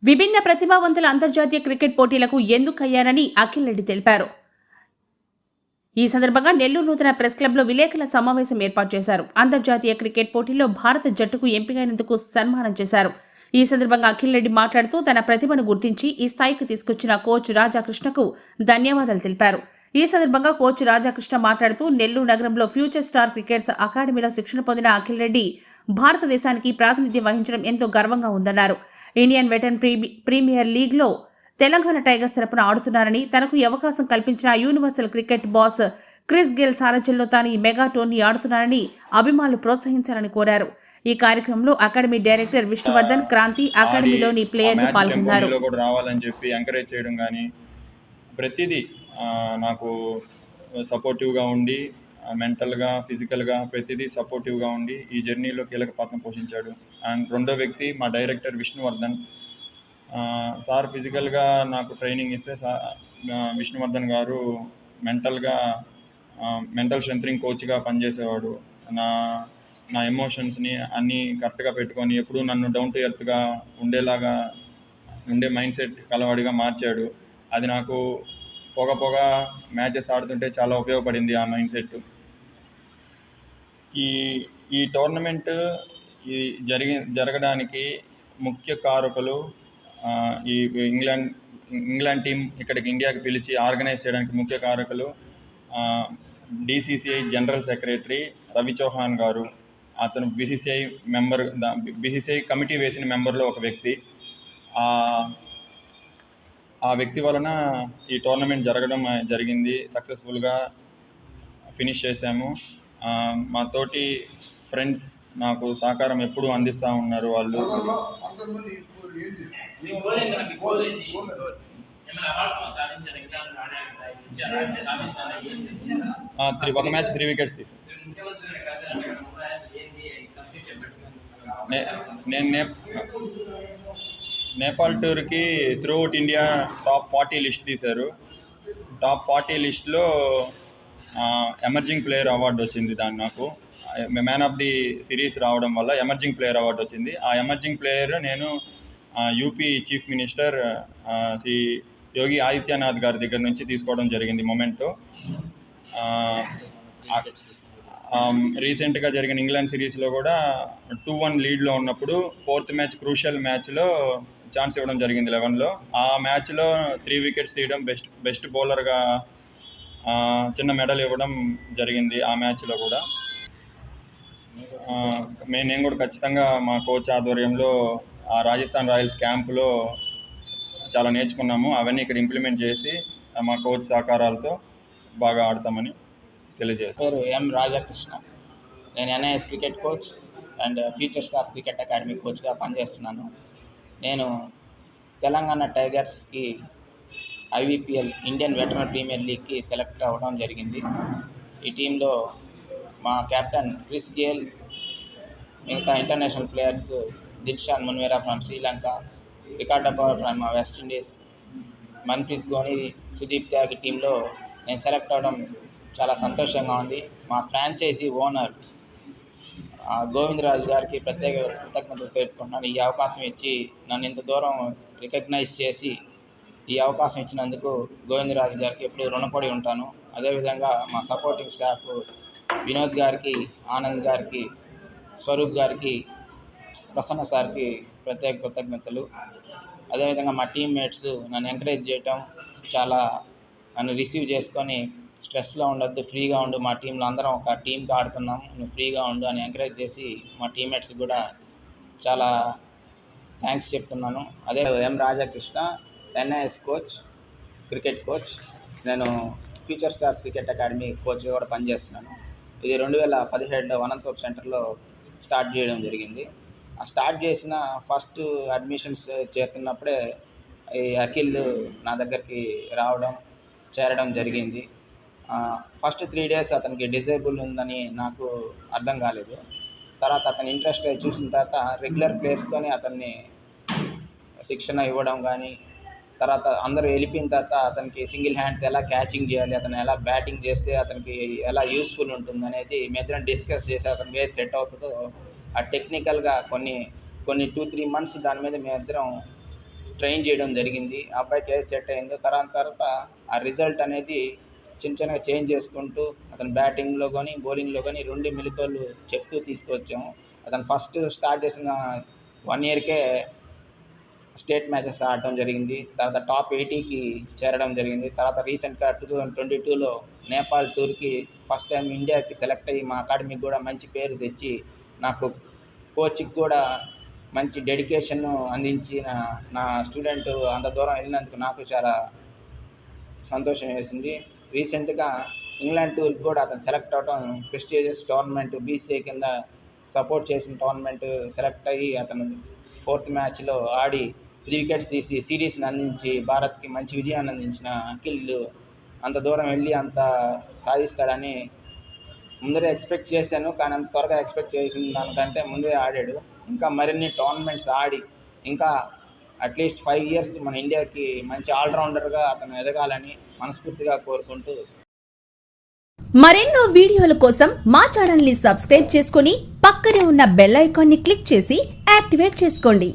విభిన్న ప్రతిభావంతుల అంతర్జాతీయ క్రికెట్ పోటీలకు ఎందుకయ్యారని అఖిల్ రెడ్డి తెలిపారు. ఈ సందర్భంగా నెల్లూరు నూతన ప్రెస్ క్లబ్లో విలేకరుల సమావేశం ఏర్పాటు చేశారు. అంతర్జాతీయ క్రికెట్ పోటీల్లో భారత జట్టుకు ఎంపికైనందుకు సన్మానం చేశారు. ఈ సందర్భంగా అఖిల్ రెడ్డి మాట్లాడుతూ తన ప్రతిభను గుర్తించి ఈ స్థాయికి తీసుకొచ్చిన కోచ్ రాధాకృష్ణకు ధన్యవాదాలు తెలిపారు. ఈ సందర్భంగా కోచ్ రాధాకృష్ణ మాట్లాడుతూ నెల్లూరు నగరంలో ఫ్యూచర్ స్టార్ క్రికెట్స్ అకాడమీలో శిక్షణ పొందిన అఖిల్ రెడ్డి భారతదేశానికి ప్రాతినిధ్యం వహించడం ఎంతో గర్వంగా ఉందన్నారు. ఇండియన్ వెటరన్ ప్రీమియర్ లీగ్లో తెలంగాణ టైగర్స్ తరపున ఆడుతున్నారని, తనకు ఈ అవకాశం కల్పించిన universal cricket boss Chris Gayle సారథ్యంలో తాను ఈ మెగా టోర్నీ ఆడుతున్నారని అభిమానులు ప్రోత్సహించాలని కోరారు. ఈ కార్యక్రమంలో అకాడమీ డైరెక్టర్ విష్ణువర్ధన్, క్రాంతి, అకాడమీలోని ప్లేయర్లు పాల్గొన్నారు. ప్రతిదీ నాకు సపోర్టివ్గా ఉండి, మెంటల్గా, ఫిజికల్గా ప్రతిదీ సపోర్టివ్గా ఉండి ఈ జర్నీలో కీలక పాత్ర పోషించాడు. అండ్ రెండో వ్యక్తి మా డైరెక్టర్ విష్ణువర్ధన్ సార్. ఫిజికల్గా నాకు ట్రైనింగ్ ఇస్తే విష్ణువర్ధన్ గారు మెంటల్ స్ట్రెంథనింగ్ కోచ్గా పనిచేసేవాడు. నా ఎమోషన్స్ని అన్నీ కరెక్ట్గా పెట్టుకొని ఎప్పుడూ నన్ను డౌన్ టు ఎర్త్గా ఉండే మైండ్ సెట్ కలవాడిగా మార్చాడు. అది నాకు పొగ మ్యాచెస్ ఆడుతుంటే చాలా ఉపయోగపడింది ఆ మైండ్ సెట్. ఈ టోర్నమెంట్ జరగడానికి ముఖ్య కారకులు ఈ ఇంగ్లాండ్ టీం ఇక్కడికి ఇండియాకి పిలిచి ఆర్గనైజ్ చేయడానికి ముఖ్య కారకులు DCCI general secretary Ravi Chauhan గారు. అతను BCCI కమిటీ వేసిన మెంబర్లో ఒక వ్యక్తి. ఆ వ్యక్తి వలన ఈ టోర్నమెంట్ జరిగింది. సక్సెస్ఫుల్గా ఫినిష్ చేశాము. మా తోటి ఫ్రెండ్స్ నాకు సహకారం ఎప్పుడూ అందిస్తూ ఉన్నారు. వాళ్ళు ఒక మ్యాచ్ 3 వికెట్స్ తీసాను. నేను నేపాల్ టూర్కి త్రూఅవుట్ ఇండియా టాప్ 40 లిస్ట్ తీశారు. టాప్ 40 లిస్ట్లో ఎమర్జింగ్ ప్లేయర్ అవార్డు వచ్చింది. దాన్ని నాకు మ్యాన్ ఆఫ్ ది సిరీస్ రావడం వల్ల ఎమర్జింగ్ ప్లేయర్ అవార్డు వచ్చింది. ఆ ఎమర్జింగ్ ప్లేయర్ నేను UP chief minister Shri Yogi Adityanath గారి దగ్గర నుంచి తీసుకోవడం జరిగింది. మొమెంటో రీసెంట్గా జరిగిన ఇంగ్లాండ్ సిరీస్లో కూడా 2-1 లీడ్లో ఉన్నప్పుడు 4th మ్యాచ్ క్రూషియల్ మ్యాచ్లో ఛాన్స్ ఇవ్వడం జరిగింది 11లో. ఆ మ్యాచ్లో 3 వికెట్స్ తీయడం, బెస్ట్ బౌలర్గా చిన్న మెడల్ ఇవ్వడం జరిగింది. ఆ మ్యాచ్లో కూడా నేను కూడా ఖచ్చితంగా మా కోచ్ ఆధ్వర్యంలో ఆ రాజస్థాన్ రాయల్స్ క్యాంపులో చాలా నేర్చుకున్నాము. అవన్నీ ఇక్కడ ఇంప్లిమెంట్ చేసి మా కోచ్ సహకారాలతో బాగా ఆడతామని తెలియజేస్తాను. పేరు ఎం రాధాకృష్ణ. నేను NIS cricket coach and future stars cricket academy కోచ్గా పనిచేస్తున్నాను. నేను తెలంగాణ టైగర్స్కి IVPL ఇండియన్ వెటరన్ ప్రీమియర్ లీగ్కి సెలెక్ట్ అవ్వడం జరిగింది. ఈ టీంలో మా కెప్టెన్ క్రిస్ గేల్, మిగతా international players Dilshan Munaweera from Sri Lanka, Ricardo Powell from West Indies, Manpreet Dhoni, Sudeep Tyagi టీంలో నేను సెలెక్ట్ అవ్వడం చాలా సంతోషంగా ఉంది. మా ఫ్రాంచైజీ ఓనర్ గోవిందరాజు గారికి ప్రత్యేక కృతజ్ఞతలు తెలుపుకుంటున్నాను. ఈ అవకాశం ఇచ్చి నన్ను ఇంత దూరం రికగ్నైజ్ చేసి ఈ అవకాశం ఇచ్చినందుకు గోవిందరాజు గారికి ఎప్పుడు రుణపడి ఉంటాను. అదేవిధంగా మా సపోర్టింగ్ స్టాఫ్ వినోద్ గారికి, ఆనంద్ గారికి, స్వరూప్ గారికి, ప్రసన్న సార్కి ప్రత్యేక కృతజ్ఞతలు. అదేవిధంగా మా టీమ్మేట్స్ నన్ను ఎంకరేజ్ చేయటం, చాలా నన్ను రిసీవ్ చేసుకొని స్ట్రెస్లో ఉండొద్దు, ఫ్రీగా ఉండు, మా టీంలో అందరం ఒక టీంకి ఆడుతున్నాం, నువ్వు ఫ్రీగా ఉండు అని ఎంకరేజ్ చేసి మా టీమ్మేట్స్ కూడా చాలా థ్యాంక్స్ చెప్తున్నాను. అదే M Radhakrishna, NIS coach, cricket coach. నేను ఫ్యూచర్ స్టార్స్ క్రికెట్ అకాడమీ కోచ్గా కూడా పనిచేస్తున్నాను. ఇది 2017లో అనంతపురం సెంటర్లో స్టార్ట్ చేయడం జరిగింది. ఆ స్టార్ట్ చేసిన ఫస్ట్ అడ్మిషన్స్ చేరుతున్నప్పుడే ఈ అఖిల్ నా దగ్గరికి చేరడం జరిగింది. ఫస్ట్ 3 days అతనికి డిజేబుల్ ఉందని నాకు అర్థం కాలేదు. తర్వాత అతని ఇంట్రెస్ట్ చూసిన తర్వాత రెగ్యులర్ ప్లేయర్స్తోనే అతన్ని శిక్షణ ఇవ్వడం కానీ, తర్వాత అందరూ వెళ్ళిపోయిన తర్వాత అతనికి సింగిల్ హ్యాండ్తో ఎలా క్యాచింగ్ చేయాలి, అతను ఎలా బ్యాటింగ్ చేస్తే అతనికి ఎలా యూస్ఫుల్ ఉంటుంది అనేది మేమిద్దరం డిస్కస్ చేసి అతనికి ఏది సెట్ అవుతుందో ఆ టెక్నికల్గా కొన్ని 2-3 months దాని మీద మేమిద్దరం ట్రైన్ చేయడం జరిగింది. ఆ అబ్బాయికి ఏది సెట్ అయిందో తర్వాత ఆ రిజల్ట్ అనేది చిన్నగా చేంజ్ చేసుకుంటూ అతను బ్యాటింగ్లో కానీ బౌలింగ్లో కానీ 2 మెళకువలు చెప్తూ తీసుకొచ్చాము. అతను ఫస్ట్ స్టార్ట్ చేసిన 1 ఇయర్కే స్టేట్ మ్యాచెస్ ఆడటం జరిగింది. తర్వాత టాప్ 80కి చేరడం జరిగింది. తర్వాత రీసెంట్గా 2022లో నేపాల్ టూర్కి ఫస్ట్ టైం ఇండియాకి సెలెక్ట్ అయ్యి మా అకాడమీకి కూడా మంచి పేరు తెచ్చి నాకు కోచ్కి కూడా మంచి డెడికేషన్ అందించిన నా స్టూడెంట్ అంత దూరం వెళ్ళినందుకు నాకు చాలా సంతోషం వేసింది. రీసెంట్గా ఇంగ్లాండ్ టూర్కి కూడా అతను సెలెక్ట్ అవ్వడం ప్రెస్టీజియస్ టోర్నమెంట్ BCA కింద సపోర్ట్ చేసిన టోర్నమెంట్ సెలెక్ట్ అయ్యి అతను 4th మ్యాచ్లో ఆడి 3 వికెట్స్ తీసి సిరీస్ని అందించి భారత్కి మంచి విజయాన్ని అందించిన అఖిల్ అంత దూరం వెళ్ళి అంత సాధిస్తాడని ముందరే ఎక్స్పెక్ట్ చేశాను. కానీ అంత త్వరగా ఎక్స్పెక్ట్ చేసిన దానికంటే ముందే ఆడాడు. ఇంకా మరిన్ని టోర్నమెంట్స్ ఆడి ఇంకా అట్లీస్ట్ 5 ఇయర్స్ మన ఇండియాకి మంచి ఆల్రౌండర్గా అతను ఎదగాలని మనస్ఫూర్తిగా కోరుకుంటూ మరెన్నో వీడియోల కోసం మా ఛానల్ ని సబ్స్క్రైబ్ చేసుకుని పక్కనే ఉన్న బెల్ ఐకాన్ ని క్లిక్ చేసి యాక్టివేట్ చేసుకోండి.